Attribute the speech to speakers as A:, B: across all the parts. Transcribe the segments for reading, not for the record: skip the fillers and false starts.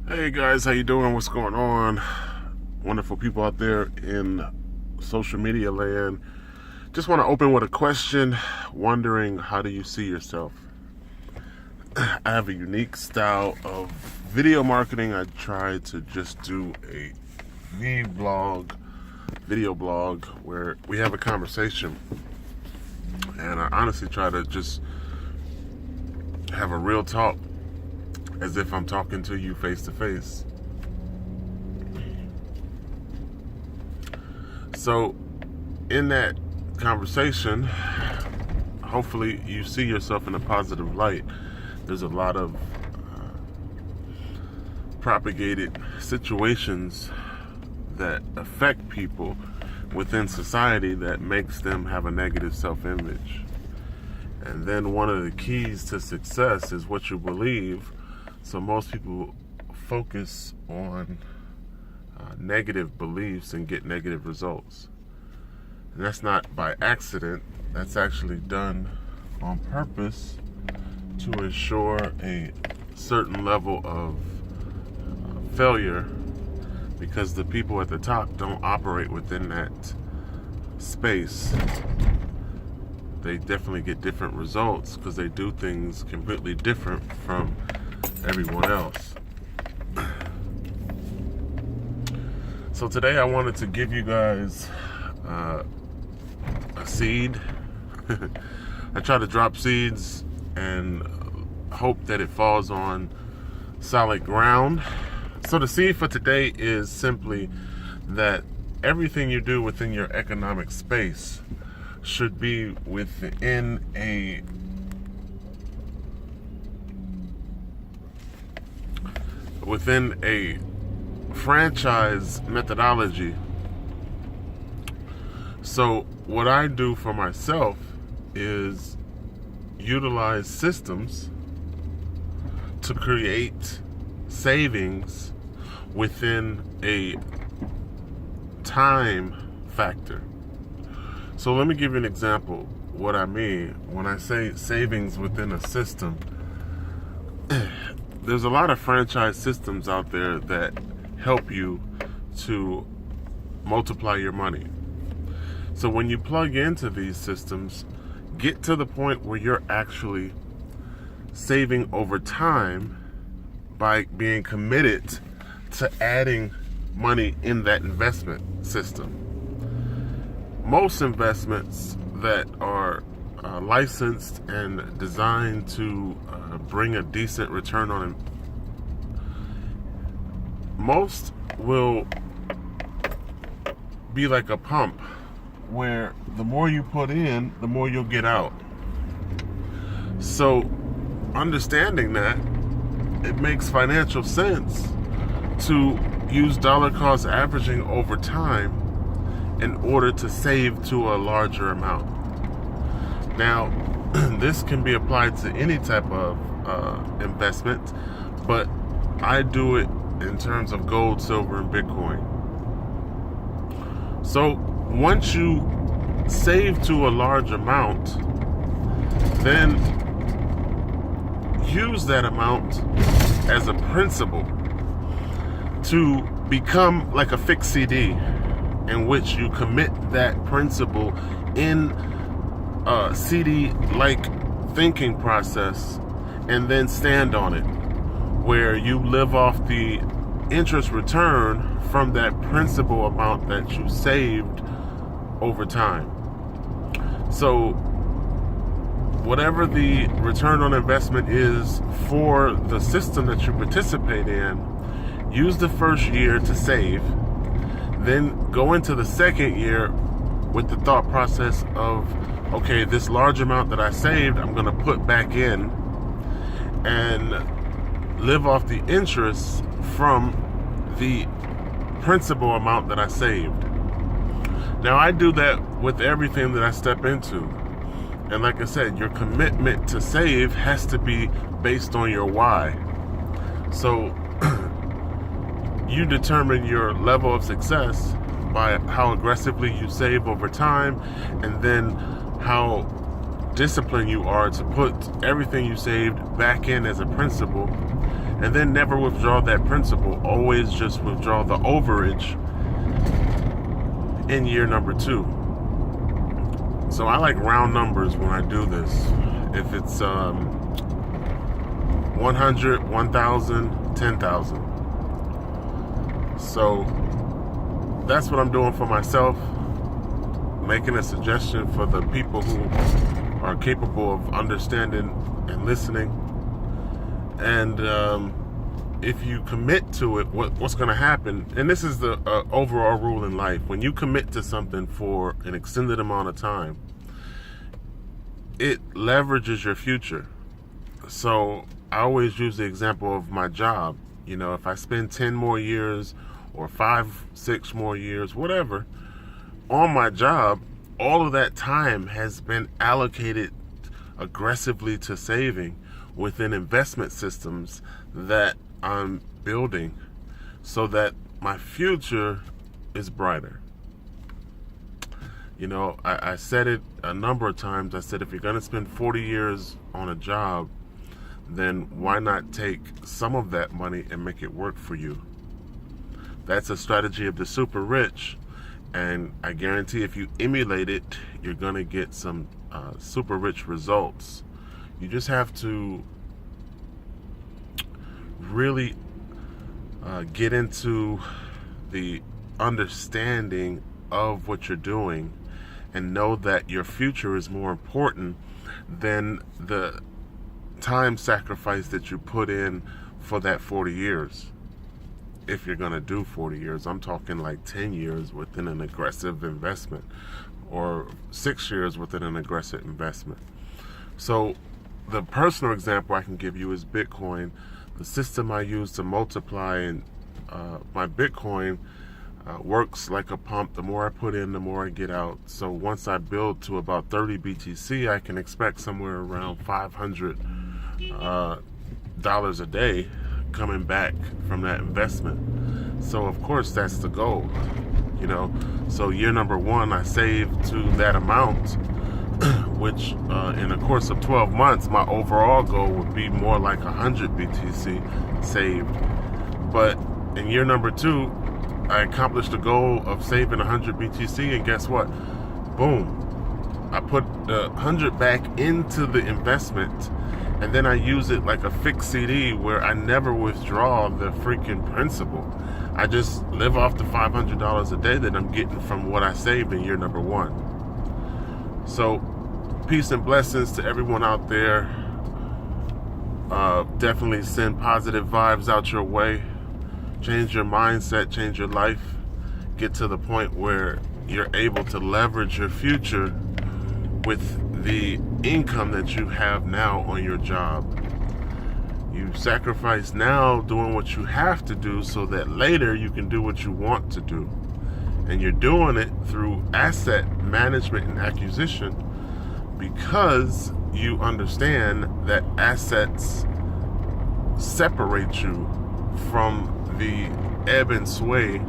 A: Hey guys, how you doing? What's going on? Wonderful people out there in social media land. Just want to open with a question, wondering how do you see yourself? I have a unique style of video marketing. I try to just do a video blog where we have a conversation, and I honestly try to just have a real talk as if I'm talking to you face to face. So in that conversation, hopefully you see yourself in a positive light. There's a lot of propagated situations that affect people within society that makes them have a negative self-image. And then one of the keys to success is what you believe. So most people focus on negative beliefs and get negative results. And that's not by accident. That's actually done on purpose to ensure a certain level of failure, because the people at the top don't operate within that space. They definitely get different results because they do things completely different from everyone else. So today I wanted to give you guys a seed. I try to drop seeds and hope that it falls on solid ground. So the seed for today is simply that everything you do within your economic space should be within a franchise methodology. So what I do for myself is utilize systems to create savings within a time factor. So let me give you an example what I mean when I say savings within a system. There's a lot of franchise systems out there that help you to multiply your money. So when you plug into these systems, get to the point where you're actually saving over time by being committed to adding money in that investment system. Most investments that are licensed and designed to bring a decent return on it, most will be like a pump where the more you put in, the more you'll get out. So understanding that, it makes financial sense to use dollar cost averaging over time in order to save to a larger amount. Now, this can be applied to any type of investment, but I do it in terms of gold, silver, and Bitcoin. So once you save to a large amount, then use that amount as a principal to become like a fixed CD, in which you commit that principal in a CD-like thinking process and then stand on it, where you live off the interest return from that principal amount that you saved over time. So whatever the return on investment is for the system that you participate in, use the first year to save, then go into the second year with the thought process of, okay, this large amount that I saved, I'm going to put back in and live off the interest from the principal amount that I saved. Now, I do that with everything that I step into. And like I said, your commitment to save has to be based on your why. So you determine your level of success by how aggressively you save over time, and then how disciplined you are to put everything you saved back in as a principal, and then never withdraw that principal. Always just withdraw the overage in year number 2. So I like round numbers when I do this. If it's 100, 1,000, 10,000. So that's what I'm doing for myself, making a suggestion for the people who are capable of understanding and listening. And if you commit to it, what's going to happen, and this is the overall rule in life, when you commit to something for an extended amount of time, it leverages your future. So I always use the example of my job. You know, if I spend 10 more years or 5, 6 more years, whatever, on my job, all of that time has been allocated aggressively to saving within investment systems that I'm building so that my future is brighter. You know, I said it a number of times. I said, if you're going to spend 40 years on a job, then why not take some of that money and make it work for you? That's a strategy of the super rich. And I guarantee if you emulate it, you're going to get some super rich results. You just have to really get into the understanding of what you're doing and know that your future is more important than the time sacrifice that you put in for that 40 years. If you're going to do 40 years, I'm talking like 10 years within an aggressive investment, or 6 years within an aggressive investment. So the personal example I can give you is Bitcoin. The system I use to multiply my Bitcoin works like a pump. The more I put in, the more I get out. So once I build to about 30 BTC, I can expect somewhere around $500 a day coming back from that investment. So of course that's the goal, you know. So year number 1, I saved to that amount, which in the course of 12 months, my overall goal would be more like 100 BTC saved. But in year number 2, I accomplished the goal of saving 100 BTC, and guess what? Boom. I put the 100 back into the investment, and then I use it like a fixed CD where I never withdraw the freaking principal. I just live off the $500 a day that I'm getting from what I saved in year number 1. So peace and blessings to everyone out there. Definitely send positive vibes out your way. Change your mindset, change your life. Get to the point where you're able to leverage your future with the income that you have now on your job. You sacrifice now doing what you have to do so that later you can do what you want to do. And you're doing it through asset management and acquisition because you understand that assets separate you from the ebb and sway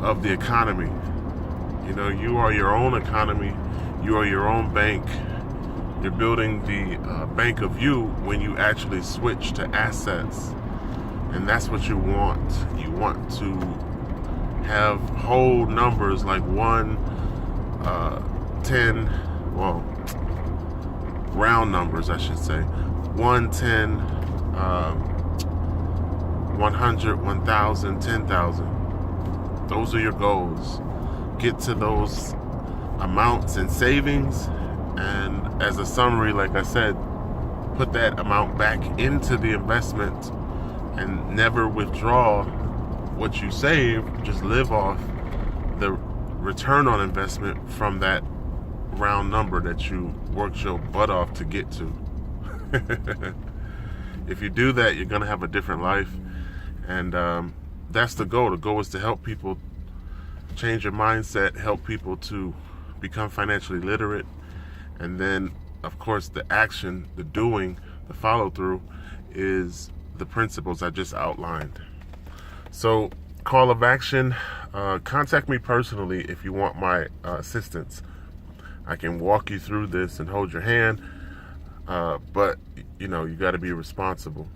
A: of the economy. You know, you are your own economy. You are your own bank. You're building the bank of you when you actually switch to assets. And that's what you want. You want to have whole numbers like 1, 10, well, round numbers, I should say. 1, 10, 100, 1,000, 10,000. Those are your goals. Get to those amounts in savings, and as a summary, like I said, put that amount back into the investment and never withdraw what you save. Just live off the return on investment from that round number that you worked your butt off to get to. If you do that, you're going to have a different life. And that's the goal. The goal is to help people change your mindset, help people to become financially literate. And then, of course, the action, the doing, the follow through is the principles I just outlined. So, call of action, contact me personally if you want my assistance. I can walk you through this and hold your hand, but you know, you got to be responsible.